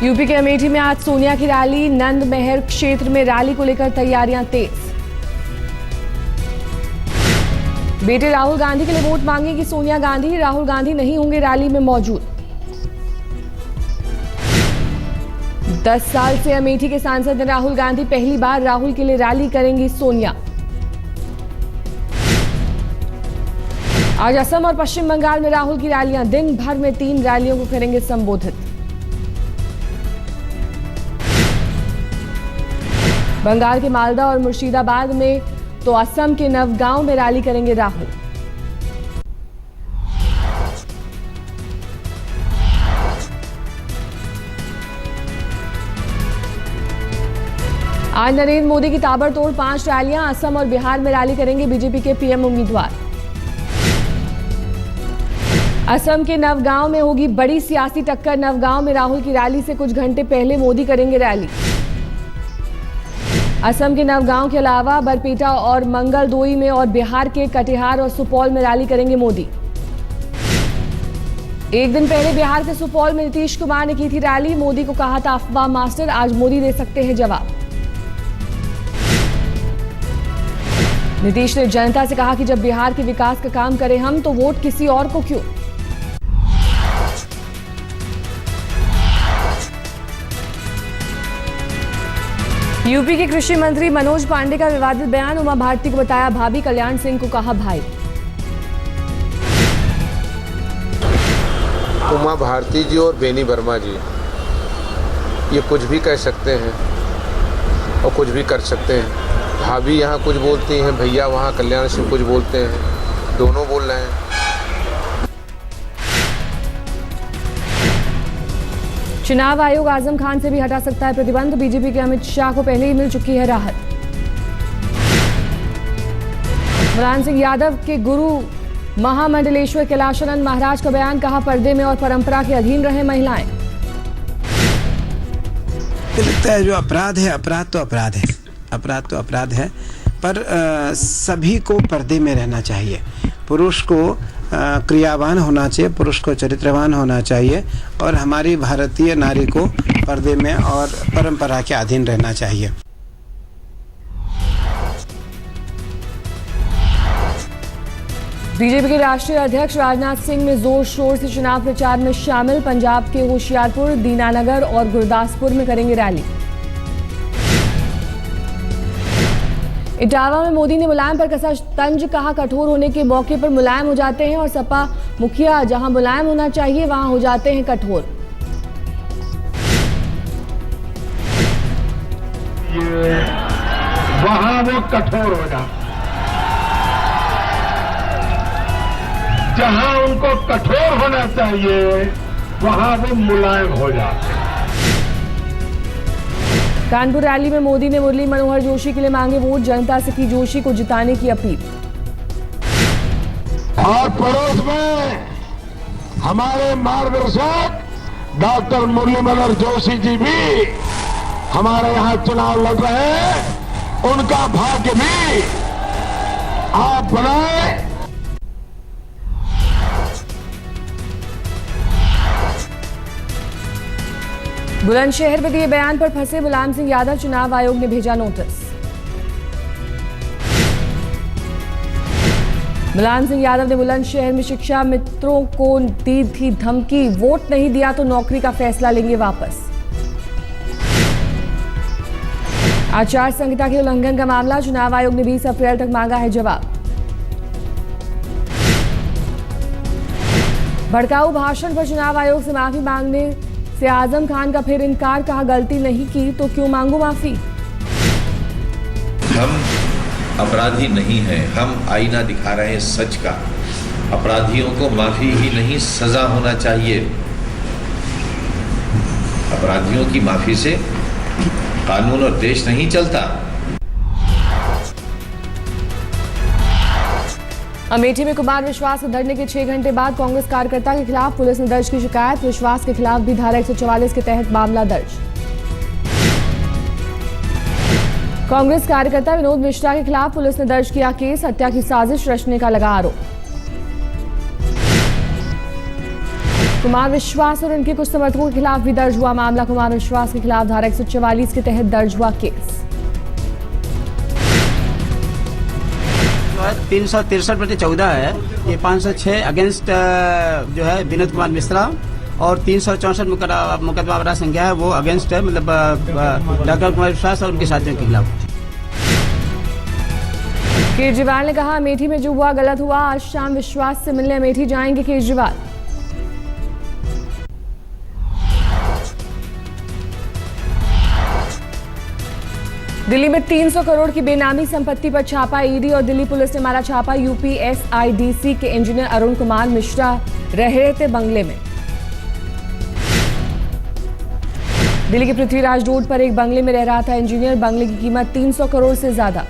UP के अमेठी में आज सोनिया की रैली। नंद महर क्षेत्र में रैली को लेकर तैयारियां तेज। बेटे राहुल गांधी के लिए वोट मांगेगी सोनिया गांधी। राहुल गांधी नहीं होंगे रैली में मौजूद। 10 साल से अमेठी के सांसद हैं राहुल गांधी। पहली बार राहुल के लिए रैली करेंगी सोनिया। आज असम और पश्चिम बंगाल में राहुल की रैलियां। दिन भर में 3 रैलियों को करेंगे संबोधित। बंगाल के मालदा और मुर्शिदाबाद में तो असम के नवगांव में रैली करेंगे राहुल। आज नरेंद्र मोदी की ताबड़तोड़ 5 रैलियां। असम और बिहार में रैली करेंगे बीजेपी के पीएम उम्मीदवार। असम के नवगांव में होगी बड़ी सियासी टक्कर। नवगांव में राहुल की रैली से कुछ घंटे पहले मोदी करेंगे रैली। असम के नवगांव के अलावा बरपेटा और मंगलदोई में और बिहार के कटिहार और सुपौल में रैली करेंगे मोदी। एक दिन पहले बिहार के सुपौल में नीतीश कुमार ने की थी रैली। मोदी को कहा था अफवाह मास्टर। आज मोदी दे सकते हैं जवाब। नीतीश ने जनता से कहा कि जब बिहार के विकास का काम करें हम तो वोट किसी और को क्यों। यूपी के कृषि मंत्री मनोज पांडे का विवादित बयान। उमा भारती को बताया भाभी, कल्याण सिंह को कहा भाई। उमा भारती जी और बेनी वर्मा जी ये कुछ भी कह सकते हैं और कुछ भी कर सकते हैं। भाभी यहाँ कुछ बोलती हैं, भैया वहाँ कल्याण सिंह कुछ बोलते हैं। दोनों बोल रहे हैं। चुनाव आयोग आजम खान से भी हटा सकता है प्रतिबंध। बीजेपी के अमित शाह को पहले ही मिल चुकी है राहत। मुलायम सिंह यादव के गुरु महामंडलेश्वर कैलाशानंद महाराज का बयान। कहा पर्दे में और परंपरा के अधीन रहे महिलाएं। लगता है जो अपराध है, अपराध तो अपराध है, अपराध तो अपराध है, पर सभी को पर्दे में रहना चाहिए। पुरुष को क्रियावान होना चाहिए, पुरुष को चरित्रवान होना चाहिए और हमारी भारतीय नारी को पर्दे में और परंपरा के अधीन रहना चाहिए। बीजेपी के राष्ट्रीय अध्यक्ष राजनाथ सिंह में जोर शोर से चुनाव प्रचार में शामिल। पंजाब के होशियारपुर, दीनानगर और गुरदासपुर में करेंगे रैली। इटावा में मोदी ने मुलायम पर कसा तंज। कहा कठोर होने के मौके पर मुलायम हो जाते हैं और सपा मुखिया जहां मुलायम होना चाहिए वहां हो जाते हैं कठोर। वहां वो कठोर हो जाते, जहां उनको कठोर होना चाहिए वहां वो मुलायम हो जाते हैं। कानपुर रैली में मोदी ने मुरली मनोहर जोशी के लिए मांगे वोट। जनता से की जोशी को जिताने की अपील। और पड़ोस में हमारे मार्गदर्शक डॉक्टर मुरली मनोहर जोशी जी भी हमारे यहां चुनाव लड़ रहे हैं। उनका भाग्य भी आप बनाए। बुलंदशहर में दिए बयान पर फंसे मुलायम सिंह यादव। चुनाव आयोग ने भेजा नोटिस। मुलायम सिंह यादव ने बुलंदशहर में शिक्षा मित्रों को दी थी धमकी। वोट नहीं दिया तो नौकरी का फैसला लेंगे वापस। आचार संहिता के उल्लंघन का मामला। चुनाव आयोग ने 20 अप्रैल तक मांगा है जवाब। भड़काऊ भाषण पर चुनाव आयोग से माफी मांगने से आजम खान का फिर इनकार। कहा गलती नहीं की तो क्यों मांगू माफी। हम अपराधी नहीं हैं, हम आईना दिखा रहे हैं सच का। अपराधियों को माफी ही नहीं सजा होना चाहिए। अपराधियों की माफी से कानून और देश नहीं चलता। अमेठी में कुमार विश्वास के धरने के 6 घंटे बाद कांग्रेस कार्यकर्ता के खिलाफ पुलिस ने दर्ज की शिकायत। विश्वास के खिलाफ भी धारा 144 के तहत मामला दर्ज। कांग्रेस कार्यकर्ता विनोद मिश्रा के खिलाफ पुलिस ने दर्ज किया केस। हत्या की साजिश रचने का लगा आरोप। कुमार विश्वास और उनके कुछ समर्थकों के खिलाफ भी दर्ज हुआ मामला। कुमार विश्वास के खिलाफ धारा 144 के तहत दर्ज हुआ केस। 363/14 है, ये 506 अगेंस्ट जो है विनोद कुमार मिश्रा और 364 मुकदमा बराबर संख्या है वो अगेंस्ट है, मतलब डॉक्टर कुमार विश्वास और उनके साथियों के खिलाफ। केजरीवाल ने कहा अमेठी में जो हुआ गलत हुआ। आज शाम विश्वास से मिलने अमेठी जाएंगे केजरीवाल। दिल्ली में 300 करोड़ की बेनामी संपत्ति पर छापा। ईडी और दिल्ली पुलिस ने मारा छापा। यूपीएसआईडीसी के इंजीनियर अरुण कुमार मिश्रा रह रहे थे बंगले में। दिल्ली के पृथ्वीराज रोड पर एक बंगले में रह रहा था इंजीनियर। बंगले की कीमत 300 करोड़ से ज्यादा।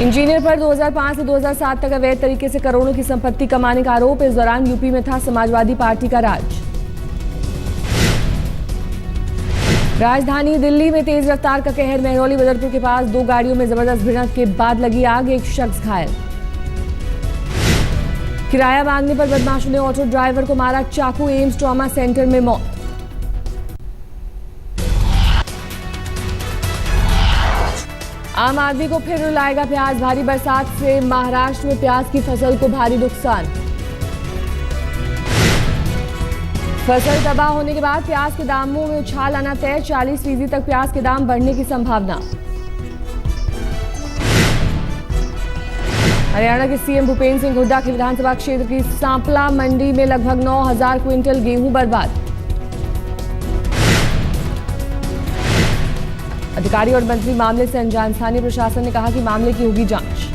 इंजीनियर पर 2005 से 2007 तक अवैध तरीके से करोड़ों की संपत्ति कमाने का आरोप। इस दौरान यूपी में था समाजवादी पार्टी का राज। राजधानी दिल्ली में तेज रफ्तार का कहर। महरौली बदरपुर के पास दो गाड़ियों में जबरदस्त भिड़ंत के बाद लगी आग। एक शख्स घायल। किराया मांगने पर बदमाशों ने ऑटो ड्राइवर को मारा चाकू। एम्स ट्रॉमा सेंटर में मौत। आम आदमी को फिर रुलाएगा प्याज। भारी बरसात से महाराष्ट्र में प्याज की फसल को भारी नुकसान। फसल तबाह होने के बाद प्याज के दामों में उछाल आना तय। 40% तक प्याज के दाम बढ़ने की संभावना। हरियाणा के सीएम भूपेंद्र सिंह हुड्डा के विधानसभा क्षेत्र की सांपला मंडी में लगभग 9,000 क्विंटल गेहूं बर्बाद। अधिकारी और मंत्री मामले से अनजान। स्थानीय प्रशासन ने कहा कि मामले की होगी जांच।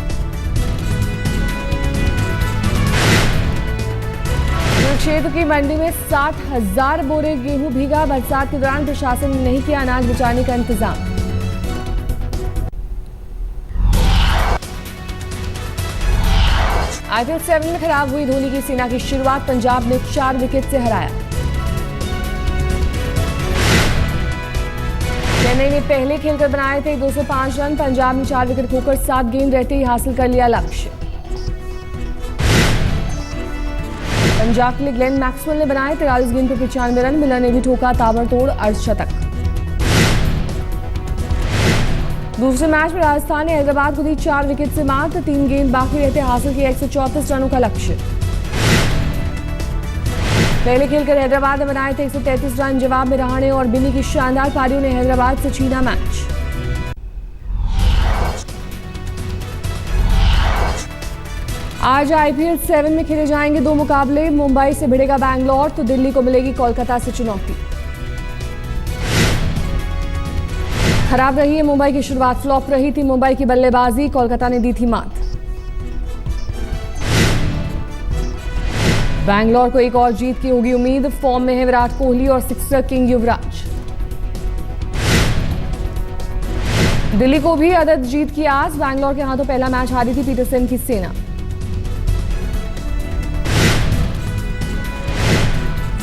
क्षेत्र की मंडी में 60,000 बोरे गेहूं भीगा। बरसात के दौरान प्रशासन ने नहीं किया अनाज बचाने का इंतजाम। आईपीएल 7 में खराब हुई धोनी की सेना की शुरुआत। पंजाब ने 4 विकेट से हराया। चेन्नई ने पहले खेलकर बनाए थे 205 रन। पंजाब ने 4 विकेट खोकर 7 गेंद रहते ही हासिल कर लिया लक्ष्य। पंजाब के लिए ग्लेन मैक्सवेल ने बनाए 43 गेंद पर 95 रन। मिलर ने भी ठोका ताबड़तोड़ अर्धशतक। दूसरे मैच में राजस्थान ने हैदराबाद को दी 4 विकेट से मात। 3 गेंद बाकी रहते हासिल किया 134 रनों का लक्ष्य। पहले खेलकर हैदराबाद ने बनाए थे 133 रन। जवाब में रहाणे और बिन्नी की शानदार पारियों ने हैदराबाद से छीना मैच। आज आईपीएल 7 में खेले जाएंगे 2 मुकाबले। मुंबई से भिड़ेगा बैंगलोर तो दिल्ली को मिलेगी कोलकाता से चुनौती। खराब रही है मुंबई की शुरुआत। फ्लॉप रही थी मुंबई की बल्लेबाजी। कोलकाता ने दी थी मात। बैंगलोर को एक और जीत की होगी उम्मीद। फॉर्म में है विराट कोहली और सिक्सर किंग युवराज। दिल्ली को भी अदद जीत की आस। बैंगलोर के हाथों पहला मैच हारी थी पीटरसन की सेना।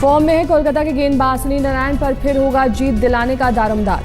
फॉर्म में है कोलकाता के गेंदबाज सुनील नारायण पर फिर होगा जीत दिलाने का दारोमदार।